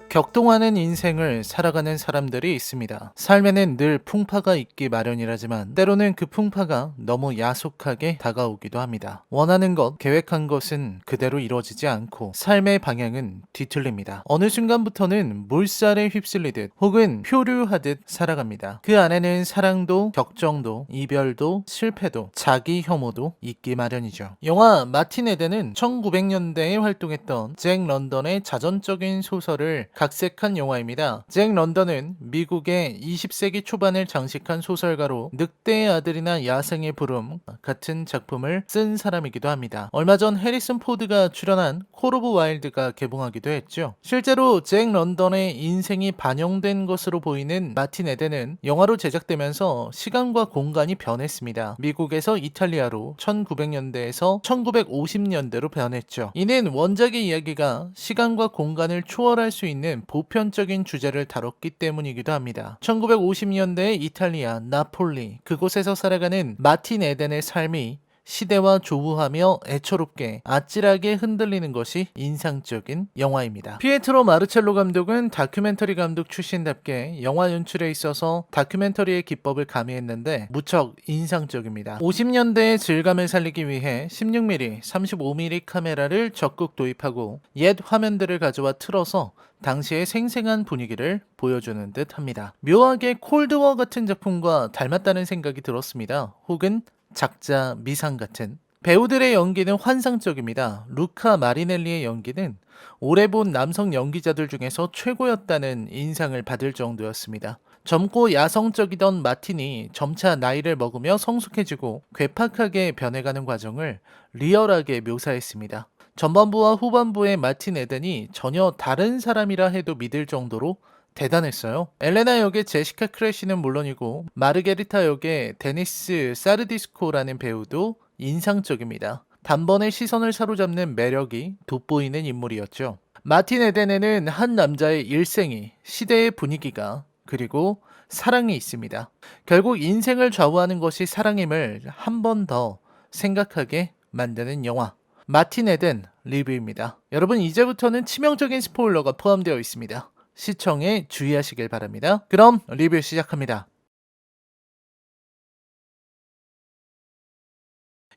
격동하는 인생을 살아가는 사람들이 있습니다. 삶에는 늘 풍파가 있기 마련이라지만 때로는 그 풍파가 너무 야속하게 다가오기도 합니다. 원하는 것, 계획한 것은 그대로 이루어지지 않고 삶의 방향은 뒤틀립니다. 어느 순간부터는 물살에 휩쓸리듯 혹은 표류하듯 살아갑니다. 그 안에는 사랑도, 격정도, 이별도, 실패도, 자기 혐오도 있기 마련이죠. 영화 마틴 에덴은 1900년대에 활동했던 잭 런던의 자전적인 소설을 각색한 영화입니다. 잭 런던은 미국의 20세기 초반을 장식한 소설가로 늑대의 아들이나 야생의 부름 같은 작품을 쓴 사람이기도 합니다. 얼마 전 해리슨 포드가 출연한 콜 오브 와일드가 개봉하기도 했죠. 실제로 잭 런던의 인생이 반영된 것으로 보이는 마틴 에덴은 영화로 제작되면서 시간과 공간이 변했습니다. 미국에서 이탈리아로 1900년대에서 1950년대로 변했죠. 이는 원작의 이야기가 시간과 공간을 초월할 수 있는 보편적인 주제를 다뤘기 때문이기도 합니다. 1950년대의 이탈리아, 나폴리, 그곳에서 살아가는 마틴 에덴의 삶이 시대와 조우하며 애처롭게 아찔하게 흔들리는 것이 인상적인 영화입니다. 피에트로 마르첼로 감독은 다큐멘터리 감독 출신답게 영화 연출에 있어서 다큐멘터리의 기법을 가미했는데 무척 인상적입니다. 50년대의 질감을 살리기 위해 16mm, 35mm 카메라를 적극 도입하고 옛 화면들을 가져와 틀어서 당시의 생생한 분위기를 보여주는 듯 합니다. 묘하게 콜드워 같은 작품과 닮았다는 생각이 들었습니다. 혹은 작자 미상 같은. 배우들의 연기는 환상적입니다. 루카 마리넬리의 연기는 오래 본 남성 연기자들 중에서 최고였다는 인상을 받을 정도였습니다. 젊고 야성적이던 마틴이 점차 나이를 먹으며 성숙해지고 괴팍하게 변해가는 과정을 리얼하게 묘사했습니다. 전반부와 후반부의 마틴 에덴이 전혀 다른 사람이라 해도 믿을 정도로 대단했어요. 엘레나 역의 제시카 크래시는 물론이고 마르게리타 역의 데니스 사르디스코라는 배우도 인상적입니다. 단번에 시선을 사로잡는 매력이 돋보이는 인물이었죠. 마틴 에덴에는 한 남자의 일생이, 시대의 분위기가, 그리고 사랑이 있습니다. 결국 인생을 좌우하는 것이 사랑임을 한 번 더 생각하게 만드는 영화. 마틴 에덴 리뷰입니다. 여러분, 이제부터는 치명적인 스포일러가 포함되어 있습니다. 시청에 주의하시길 바랍니다. 그럼 리뷰 시작합니다.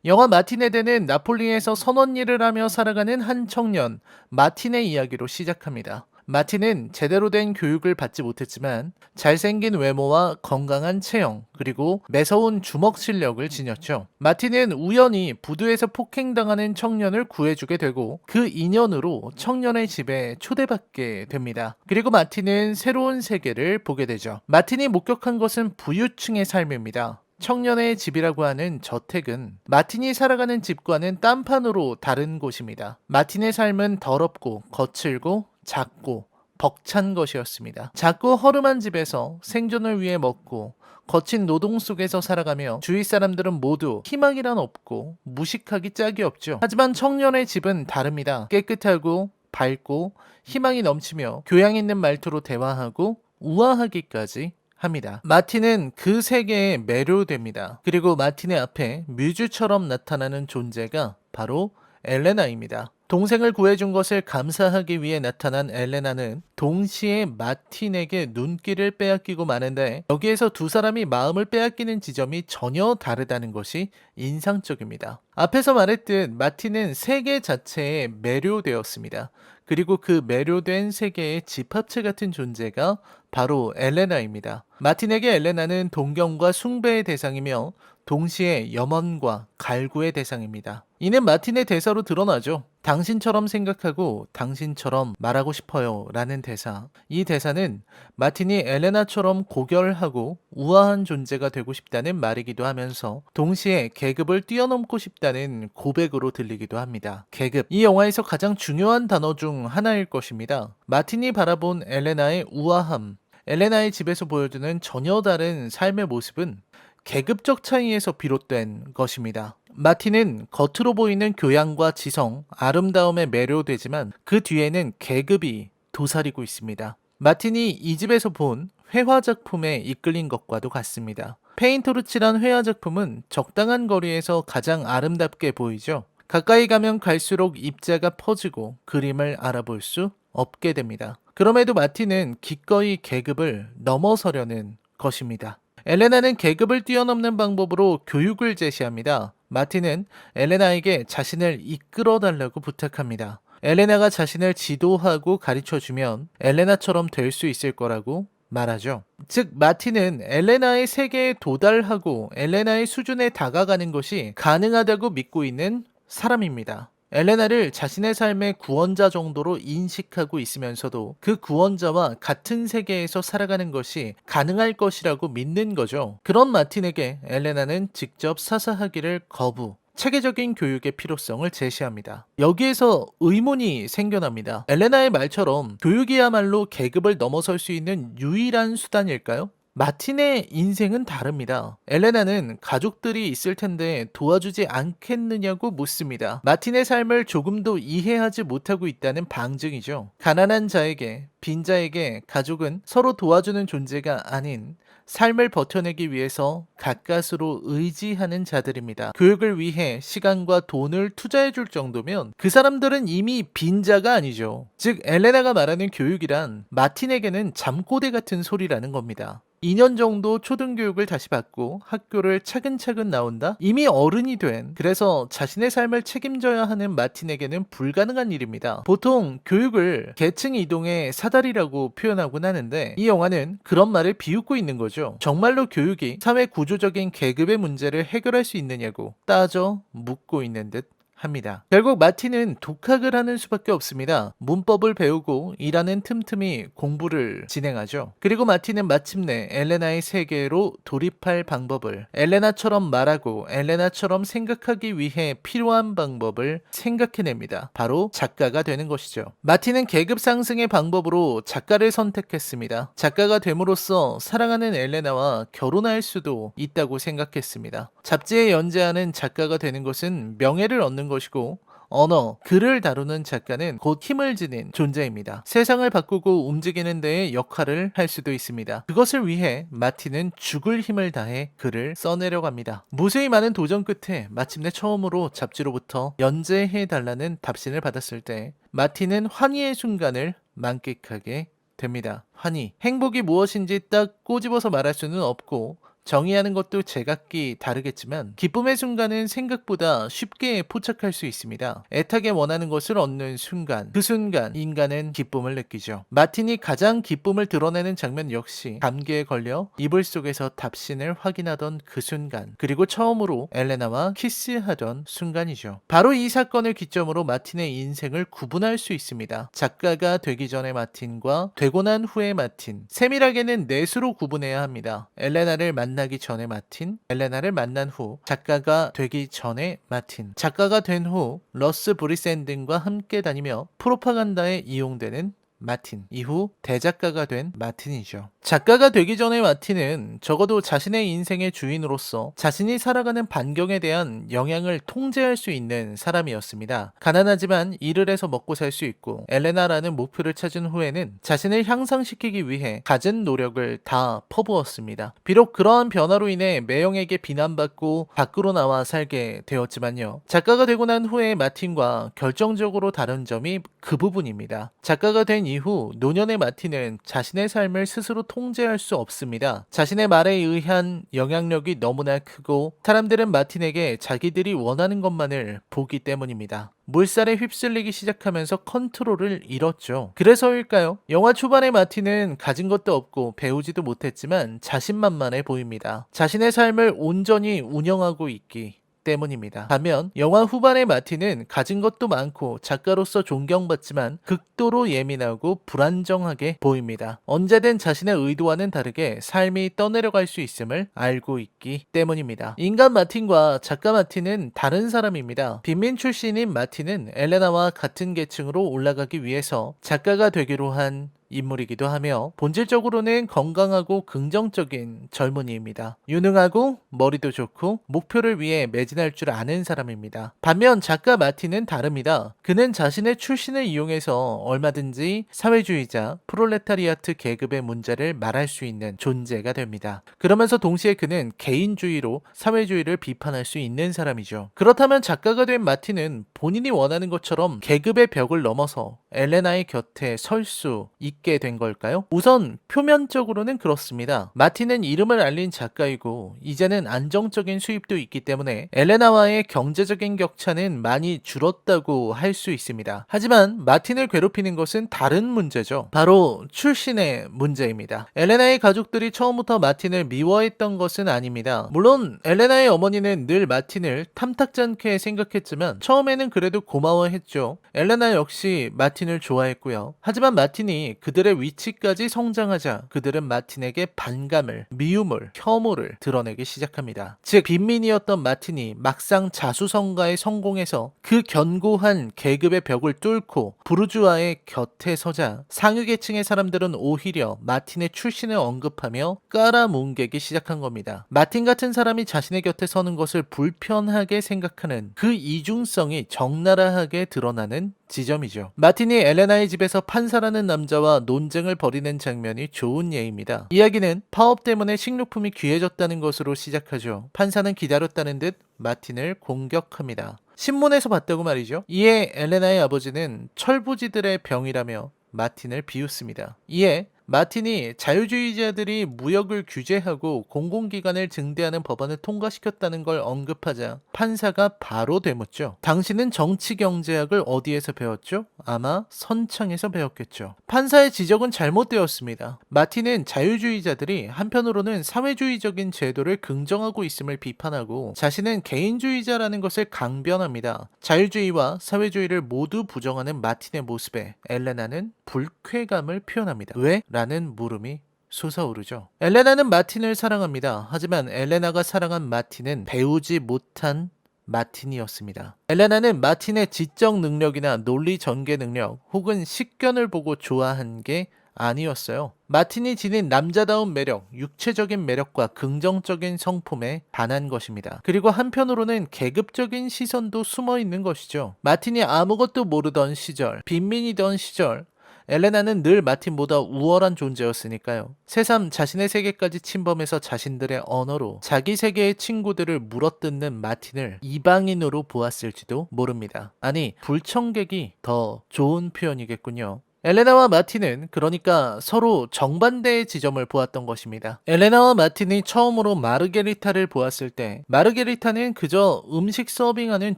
영화 마틴 에덴은 나폴리에서 선원 일을 하며 살아가는 한 청년 마틴의 이야기로 시작합니다. 마틴은 제대로 된 교육을 받지 못했지만 잘생긴 외모와 건강한 체형, 그리고 매서운 주먹 실력을 지녔죠. 마틴은 우연히 부두에서 폭행당하는 청년을 구해주게 되고 그 인연으로 청년의 집에 초대받게 됩니다. 그리고 마틴은 새로운 세계를 보게 되죠. 마틴이 목격한 것은 부유층의 삶입니다. 청년의 집이라고 하는 저택은 마틴이 살아가는 집과는 딴판으로 다른 곳입니다. 마틴의 삶은 더럽고 거칠고 작고 벅찬 것이었습니다. 작고 허름한 집에서 생존을 위해 먹고 거친 노동 속에서 살아가며 주위 사람들은 모두 희망이란 없고 무식하기 짝이 없죠. 하지만 청년의 집은 다릅니다. 깨끗하고 밝고 희망이 넘치며 교양 있는 말투로 대화하고 우아하기까지 합니다. 마틴은 그 세계에 매료됩니다. 그리고 마틴의 앞에 뮤즈처럼 나타나는 존재가 바로 엘레나입니다. 동생을 구해준 것을 감사하기 위해 나타난 엘레나는 동시에 마틴에게 눈길을 빼앗기고 마는데 여기에서 두 사람이 마음을 빼앗기는 지점이 전혀 다르다는 것이 인상적입니다. 앞에서 말했듯 마틴은 세계 자체에 매료되었습니다. 그리고 그 매료된 세계의 집합체 같은 존재가 바로 엘레나입니다. 마틴에게 엘레나는 동경과 숭배의 대상이며 동시에 염원과 갈구의 대상입니다. 이는 마틴의 대사로 드러나죠. 당신처럼 생각하고 당신처럼 말하고 싶어요 라는 대사. 이 대사는 마틴이 엘레나처럼 고결하고 우아한 존재가 되고 싶다는 말이기도 하면서 동시에 계급을 뛰어넘고 싶다는 고백으로 들리기도 합니다. 계급. 이 영화에서 가장 중요한 단어 중 하나일 것입니다. 마틴이 바라본 엘레나의 우아함, 엘레나의 집에서 보여주는 전혀 다른 삶의 모습은 계급적 차이에서 비롯된 것입니다. 마틴은 겉으로 보이는 교양과 지성, 아름다움에 매료되지만 그 뒤에는 계급이 도사리고 있습니다. 마틴이 이 집에서 본 회화 작품에 이끌린 것과도 같습니다. 페인트로 칠한 회화 작품은 적당한 거리에서 가장 아름답게 보이죠. 가까이 가면 갈수록 입자가 퍼지고 그림을 알아볼 수 없게 됩니다. 그럼에도 마틴은 기꺼이 계급을 넘어서려는 것입니다. 엘레나는 계급을 뛰어넘는 방법으로 교육을 제시합니다. 마틴은 엘레나에게 자신을 이끌어 달라고 부탁합니다. 엘레나가 자신을 지도하고 가르쳐주면 엘레나처럼 될 수 있을 거라고 말하죠. 즉, 마틴은 엘레나의 세계에 도달하고 엘레나의 수준에 다가가는 것이 가능하다고 믿고 있는 사람입니다. 엘레나를 자신의 삶의 구원자 정도로 인식하고 있으면서도 그 구원자와 같은 세계에서 살아가는 것이 가능할 것이라고 믿는 거죠. 그런 마틴에게 엘레나는 직접 사사하기를 거부, 체계적인 교육의 필요성을 제시합니다. 여기에서 의문이 생겨납니다. 엘레나의 말처럼 교육이야말로 계급을 넘어설 수 있는 유일한 수단일까요? 마틴의 인생은 다릅니다. 엘레나는 가족들이 있을 텐데 도와주지 않겠느냐고 묻습니다. 마틴의 삶을 조금도 이해하지 못하고 있다는 방증이죠. 가난한 자에게, 빈자에게 가족은 서로 도와주는 존재가 아닌 삶을 버텨내기 위해서 가까스로 의지하는 자들입니다. 교육을 위해 시간과 돈을 투자해 줄 정도면 그 사람들은 이미 빈자가 아니죠. 즉, 엘레나가 말하는 교육이란 마틴에게는 잠꼬대 같은 소리라는 겁니다. 2년 정도 초등교육을 다시 받고 학교를 차근차근 나온다? 이미 어른이 된, 그래서 자신의 삶을 책임져야 하는 마틴에게는 불가능한 일입니다. 보통 교육을 계층 이동의 사다리라고 표현하곤 하는데 이 영화는 그런 말을 비웃고 있는 거죠. 정말로 교육이 사회 구조적인 계급의 문제를 해결할 수 있느냐고 따져 묻고 있는 듯 합니다. 결국 마틴은 독학을 하는 수밖에 없습니다. 문법을 배우고 일하는 틈틈이 공부를 진행하죠. 그리고 마틴은 마침내 엘레나의 세계로 돌입할 방법을, 엘레나처럼 말하고 엘레나처럼 생각하기 위해 필요한 방법을 생각해냅니다. 바로 작가가 되는 것이죠. 마틴은 계급 상승의 방법으로 작가를 선택했습니다. 작가가 됨으로써 사랑하는 엘레나와 결혼할 수도 있다고 생각했습니다. 잡지에 연재하는 작가가 되는 것은 명예를 얻는 것이고 언어, 글을 다루는 작가는 곧 힘을 지닌 존재입니다. 세상을 바꾸고 움직이는 데에 역할을 할 수도 있습니다. 그것을 위해 마틴은 죽을 힘을 다해 글을 써내려갑니다. 무수히 많은 도전 끝에 마침내 처음으로 잡지로부터 연재해달라는 답신을 받았을 때 마틴은 환희의 순간을 만끽하게 됩니다. 환희, 행복이 무엇인지 딱 꼬집어서 말할 수는 없고 정의하는 것도 제각기 다르겠지만 기쁨의 순간은 생각보다 쉽게 포착할 수 있습니다. 애타게 원하는 것을 얻는 순간, 그 순간 인간은 기쁨을 느끼죠. 마틴이 가장 기쁨을 드러내는 장면 역시 감기에 걸려 이불 속에서 답신을 확인하던 그 순간, 그리고 처음으로 엘레나와 키스하던 순간이죠. 바로 이 사건을 기점으로 마틴의 인생을 구분할 수 있습니다. 작가가 되기 전의 마틴과 되고 난 후의 마틴, 세밀하게는 넷으로 구분해야 합니다. 엘레나를 만나기 전에 마틴, 엘레나를 만난 후 작가가 되기 전에 마틴, 작가가 된 후 러스 브리샌든과 함께 다니며 프로파간다에 이용되는 마틴, 이후 대작가가 된 마틴이죠. 작가가 되기 전의 마틴은 적어도 자신의 인생의 주인으로서 자신이 살아가는 반경에 대한 영향을 통제할 수 있는 사람이었습니다. 가난하지만 일을 해서 먹고 살 수 있고 엘레나라는 목표를 찾은 후에는 자신을 향상시키기 위해 갖은 노력을 다 퍼부었습니다. 비록 그러한 변화로 인해 매형에게 비난받고 밖으로 나와 살게 되었지만요. 작가가 되고 난 후에 마틴과 결정적으로 다른 점이 그 부분입니다. 작가가 된 이후 노년의 마틴은 자신의 삶을 스스로 통제할 수 없습니다. 자신의 말에 의한 영향력이 너무나 크고 사람들은 마틴에게 자기들이 원하는 것만을 보기 때문입니다. 물살에 휩쓸리기 시작하면서 컨트롤을 잃었죠. 그래서일까요? 영화 초반의 마틴은 가진 것도 없고 배우지도 못했지만 자신만만해 보입니다. 자신의 삶을 온전히 운영하고 있기 때문입니다. 반면 영화 후반의 마틴은 가진 것도 많고 작가로서 존경받지만 극도로 예민하고 불안정하게 보입니다. 언제든 자신의 의도와는 다르게 삶이 떠내려갈 수 있음을 알고 있기 때문입니다. 인간 마틴과 작가 마틴은 다른 사람입니다. 빈민 출신인 마틴은 엘레나와 같은 계층으로 올라가기 위해서 작가가 되기로 한 인물이기도 하며 본질적으로는 건강하고 긍정적인 젊은이입니다. 유능하고 머리도 좋고 목표를 위해 매진할 줄 아는 사람입니다. 반면 작가 마틴은 다릅니다. 그는 자신의 출신을 이용해서 얼마든지 사회주의자, 프롤레타리아트 계급의 문제를 말할 수 있는 존재가 됩니다. 그러면서 동시에 그는 개인주의로 사회주의를 비판할 수 있는 사람이죠. 그렇다면 작가가 된 마틴은 본인이 원하는 것처럼 계급의 벽을 넘어서 엘레나의 곁에 설 수 있게 된 걸까요? 우선 표면적으로는 그렇습니다. 마틴은 이름을 알린 작가이고 이제는 안정적인 수입도 있기 때문에 엘레나와의 경제적인 격차는 많이 줄었다고 할 수 있습니다. 하지만 마틴을 괴롭히는 것은 다른 문제죠. 바로 출신의 문제입니다. 엘레나의 가족들이 처음부터 마틴을 미워했던 것은 아닙니다. 물론 엘레나의 어머니는 늘 마틴을 탐탁지 않게 생각했지만 처음에는 그래도 고마워했죠. 엘레나 역시 마틴을 좋아했고요. 하지만 마틴이 그들의 위치까지 성장하자 그들은 마틴에게 반감을, 미움을, 혐오를 드러내기 시작합니다. 즉 빈민이었던 마틴이 막상 자수성가에 성공해서 그 견고한 계급의 벽을 뚫고 부르주아의 곁에 서자 상위계층의 사람들은 오히려 마틴의 출신을 언급하며 깔아뭉개기 시작한 겁니다. 마틴 같은 사람이 자신의 곁에 서는 것을 불편하게 생각하는 그 이중성이 적나라하게 드러나는 지점이죠. 마틴이 엘레나의 집에서 판사라는 남자와 논쟁을 벌이는 장면이 좋은 예입니다. 이야기는 파업 때문에 식료품이 귀해졌다는 것으로 시작하죠. 판사는 기다렸다는 듯 마틴을 공격합니다. 신문에서 봤다고 말이죠. 이에 엘레나의 아버지는 철부지들의 병이라며 마틴을 비웃습니다. 이에 마틴이 자유주의자들이 무역을 규제하고 공공기관을 증대하는 법안을 통과시켰다는 걸 언급하자 판사가 바로 되묻죠. 당신은 정치경제학을 어디에서 배웠죠? 아마 선창에서 배웠겠죠. 판사의 지적은 잘못되었습니다. 마틴은 자유주의자들이 한편으로는 사회주의적인 제도를 긍정하고 있음을 비판하고 자신은 개인주의자라는 것을 강변합니다. 자유주의와 사회주의를 모두 부정하는 마틴의 모습에 엘레나는 불쾌감을 표현합니다. 왜? 라는 물음이 솟아오르죠. 엘레나는 마틴을 사랑합니다. 하지만 엘레나가 사랑한 마틴은 배우지 못한 마틴이었습니다. 엘레나는 마틴의 지적 능력이나 논리 전개 능력 혹은 식견을 보고 좋아한 게 아니었어요. 마틴이 지닌 남자다운 매력, 육체적인 매력과 긍정적인 성품에 반한 것입니다. 그리고 한편으로는 계급적인 시선도 숨어 있는 것이죠. 마틴이 아무것도 모르던 시절, 빈민이던 시절, 엘레나는 늘 마틴보다 우월한 존재였으니까요. 새삼 자신의 세계까지 침범해서 자신들의 언어로 자기 세계의 친구들을 물어뜯는 마틴을 이방인으로 보았을지도 모릅니다. 아니, 불청객이 더 좋은 표현이겠군요. 엘레나와 마틴은 그러니까 서로 정반대의 지점을 보았던 것입니다. 엘레나와 마틴이 처음으로 마르게리타를 보았을 때 마르게리타는 그저 음식 서빙하는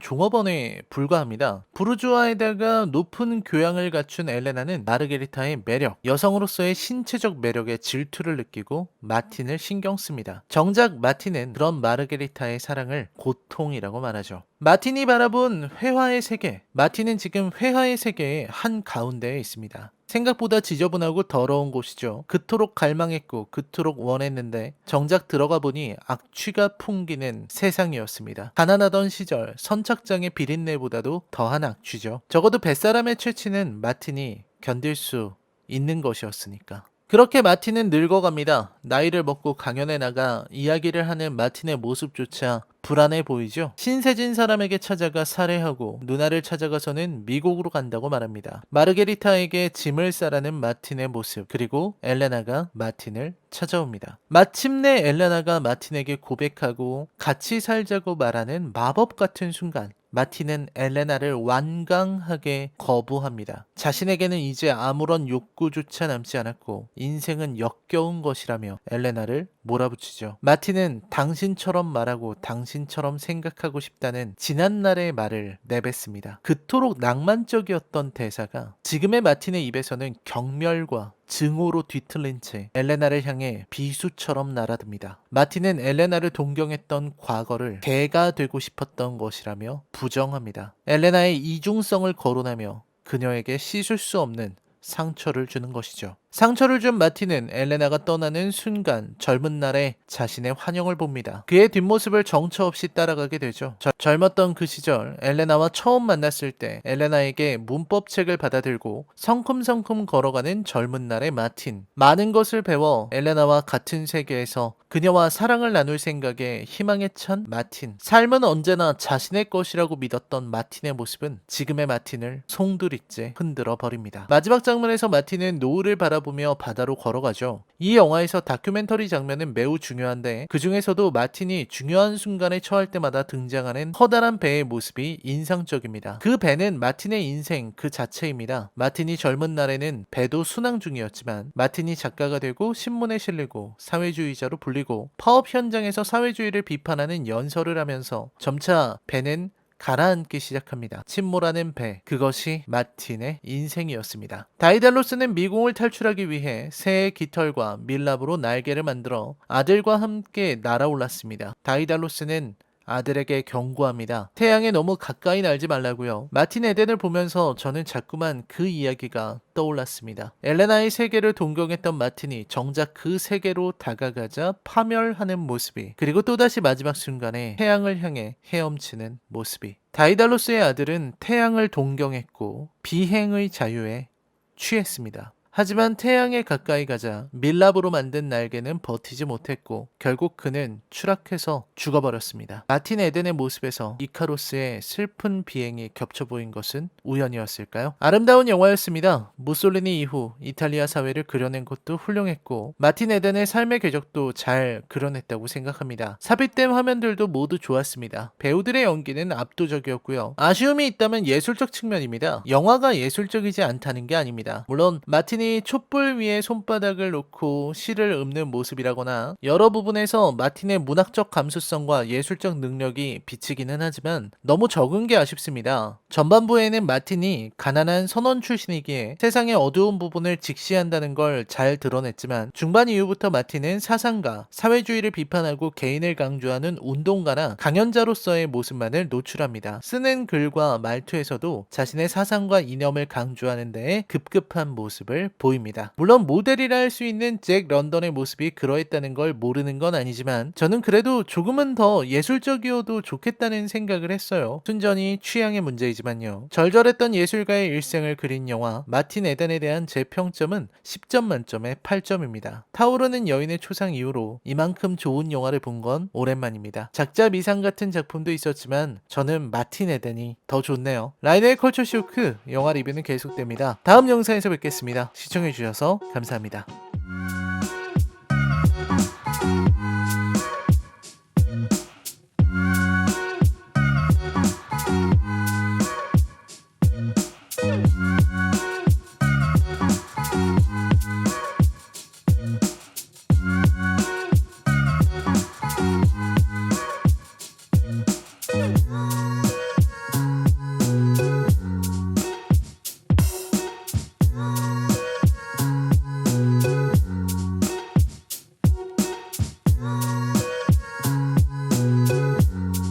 종업원에 불과합니다. 부르주아에다가 높은 교양을 갖춘 엘레나는 마르게리타의 매력, 여성으로서의 신체적 매력에 질투를 느끼고 마틴을 신경 씁니다. 정작 마틴은 그런 마르게리타의 사랑을 고통이라고 말하죠. 마틴이 바라본 회화의 세계. 마틴은 지금 회화의 세계의 한 가운데에 있습니다. 생각보다 지저분하고 더러운 곳이죠. 그토록 갈망했고 그토록 원했는데 정작 들어가 보니 악취가 풍기는 세상이었습니다. 가난하던 시절 선착장의 비린내보다도 더한 악취죠. 적어도 뱃사람의 채취는 마틴이 견딜 수 있는 것이었으니까. 그렇게 마틴은 늙어갑니다. 나이를 먹고 강연에 나가 이야기를 하는 마틴의 모습조차 불안해 보이죠? 신세진 사람에게 찾아가 살해하고 누나를 찾아가서는 미국으로 간다고 말합니다. 마르게리타에게 짐을 싸라는 마틴의 모습, 그리고 엘레나가 마틴을 찾아옵니다. 마침내 엘레나가 마틴에게 고백하고 같이 살자고 말하는 마법 같은 순간, 마틴은 엘레나를 완강하게 거부합니다. 자신에게는 이제 아무런 욕구조차 남지 않았고 인생은 역겨운 것이라며 엘레나를 몰아붙이죠. 마틴은 당신처럼 말하고 당신처럼 생각하고 싶다는 지난날의 말을 내뱉습니다. 그토록 낭만적이었던 대사가 지금의 마틴의 입에서는 경멸과 증오로 뒤틀린 채 엘레나를 향해 비수처럼 날아듭니다. 마틴은 엘레나를 동경했던 과거를 개가 되고 싶었던 것이라며 부정합니다. 엘레나의 이중성을 거론하며 그녀에게 씻을 수 없는 상처를 주는 것이죠. 상처를 준 마틴은 엘레나가 떠나는 순간 젊은 날에 자신의 환영을 봅니다. 그의 뒷모습을 정처 없이 따라가게 되죠. 젊었던 그 시절 엘레나와 처음 만났을 때 엘레나에게 문법책을 받아들고 성큼성큼 걸어가는 젊은 날의 마틴. 많은 것을 배워 엘레나와 같은 세계에서 그녀와 사랑을 나눌 생각에 희망에 찬 마틴. 삶은 언제나 자신의 것이라고 믿었던 마틴의 모습은 지금의 마틴을 송두리째 흔들어 버립니다. 마지막 장면에서 마틴은 노을을 바라보고 내려다보며 바다로 걸어가죠. 이 영화에서 다큐멘터리 장면은 매우 중요한데 그 중에서도 마틴이 중요한 순간에 처할 때마다 등장하는 커다란 배의 모습이 인상적입니다. 그 배는 마틴의 인생 그 자체입니다. 마틴이 젊은 날에는 배도 순항 중이었지만 마틴이 작가가 되고 신문에 실리고 사회주의자로 불리고 파업 현장에서 사회주의를 비판하는 연설을 하면서 점차 배는 가라앉기 시작합니다. 침몰하는 배, 그것이 마틴의 인생이었습니다. 다이달로스는 미궁을 탈출하기 위해 새의 깃털과 밀랍으로 날개를 만들어 아들과 함께 날아올랐습니다. 다이달로스는 아들에게 경고합니다. 태양에 너무 가까이 날지 말라고요. 마틴 에덴을 보면서 저는 자꾸만 그 이야기가 떠올랐습니다. 엘레나의 세계를 동경했던 마틴이 정작 그 세계로 다가가자 파멸하는 모습이, 그리고 또다시 마지막 순간에 태양을 향해 헤엄치는 모습이. 다이달로스의 아들은 태양을 동경했고 비행의 자유에 취했습니다. 하지만 태양에 가까이 가자 밀랍으로 만든 날개는 버티지 못했고 결국 그는 추락해서 죽어버렸습니다. 마틴 에덴의 모습에서 이카로스의 슬픈 비행이 겹쳐 보인 것은 우연이었을까요? 아름다운 영화였습니다. 무솔리니 이후 이탈리아 사회를 그려낸 것도 훌륭했고 마틴 에덴의 삶의 궤적도 잘 그려냈다고 생각합니다. 삽입된 화면들도 모두 좋았습니다. 배우들의 연기는 압도적이었고요. 아쉬움이 있다면 예술적 측면입니다. 영화가 예술적이지 않다는 게 아닙니다. 물론 마틴이 촛불 위에 손바닥을 놓고 시를 읊는 모습이라거나 여러 부분에서 마틴의 문학적 감수성과 예술적 능력이 비치기는 하지만 너무 적은 게 아쉽습니다. 전반부에는 마틴이 가난한 선원 출신이기에 세상의 어두운 부분을 직시한다는 걸 잘 드러냈지만 중반 이후부터 마틴은 사상가, 사회주의를 비판하고 개인을 강조하는 운동가나 강연자로서의 모습만을 노출합니다. 쓰는 글과 말투에서도 자신의 사상과 이념을 강조하는 데에 급급한 모습을 보입니다. 물론 모델이라 할 수 있는 잭 런던의 모습이 그러했다는 걸 모르는 건 아니지만 저는 그래도 조금은 더 예술적이어도 좋겠다는 생각을 했어요. 순전히 취향의 문제이지만요. 절절했던 예술가의 일생을 그린 영화 마틴 에덴에 대한 제 평점은 10점 만점에 8점입니다. 타오르는 여인의 초상 이후로 이만큼 좋은 영화를 본 건 오랜만입니다. 작자 미상 같은 작품도 있었지만 저는 마틴 에덴이 더 좋네요. 라이더의 컬처 쇼크 영화 리뷰는 계속됩니다. 다음 영상에서 뵙겠습니다. 시청해주셔서 감사합니다.